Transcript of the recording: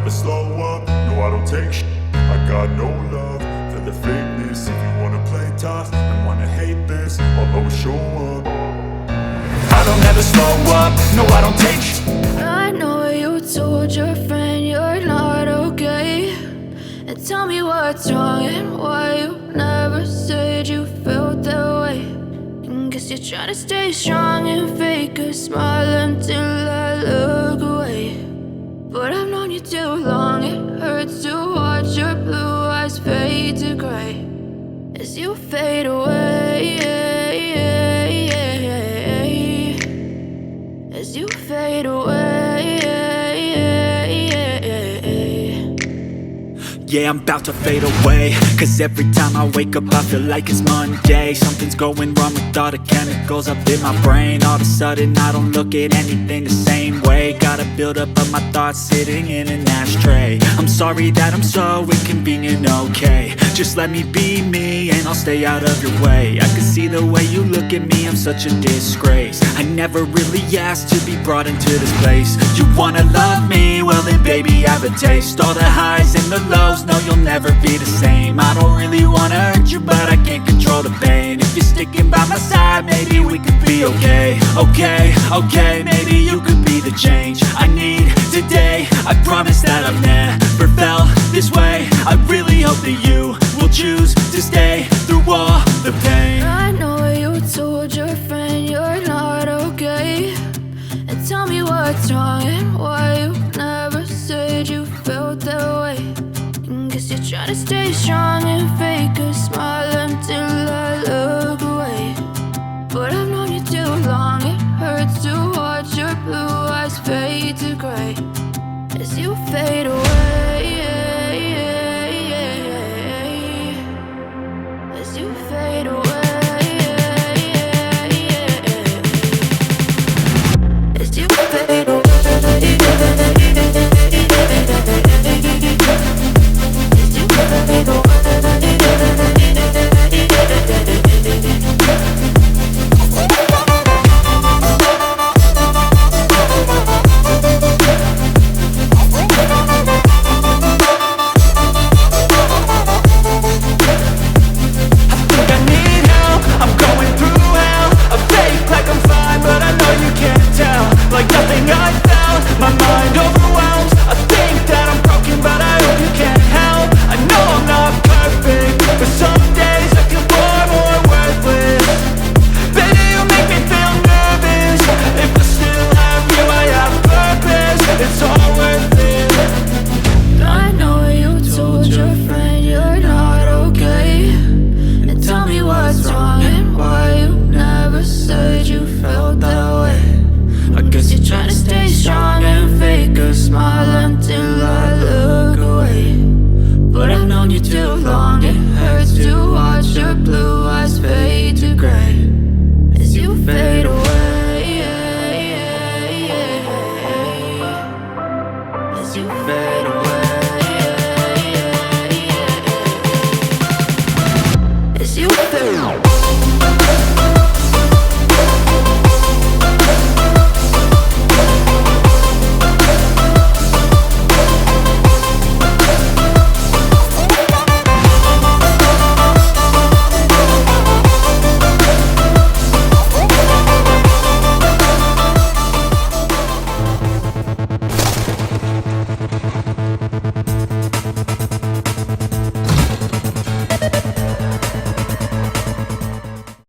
never slow up, no I don't take shit. I got no love for the fakeness. If you wanna play tough and wanna hate this, I'll always show up. I don't ever slow up, no I don't take shit. I know you told your friend you're not okay, and tell me what's wrong and why you never said you felt that way. And guess you're trying to stay strong and fake a smile until I look away. But I've known you too long, it hurts to watch your blue eyes fade to gray as you fade away, as you fade away. Yeah, I'm about to fade away, cause every time I wake up I feel like it's Monday. Something's going wrong with all the chemicals up in my brain. All of a sudden I don't look at anything the same way. Got a buildup of my thoughts sitting in an ashtray. I'm sorry that I'm so inconvenient, okay. Just let me be me and I'll stay out of your way. I can see the way you look at me, I'm such a disgrace. I never really asked to be brought into this place. You wanna love me? Well then baby have a taste. All the highs and the lows, no you'll never be the same. I don't really wanna hurt you but I can't control the pain. If you're sticking by my side maybe we could be okay. Okay, maybe you could be the change I need today. I promise that I've never felt this way. I really hope that you will choose to stay through all the pain. I know you told your friend you're not okay, and tell me what's wrong and why you never said you felt that way. And guess you're trying to stay strong and fake a smile until I look away. But I've known you too long, it hurts to watch your blue eyes fade to gray as you fade away, as you fade away, as you fade away, as you fade away. As you fade away.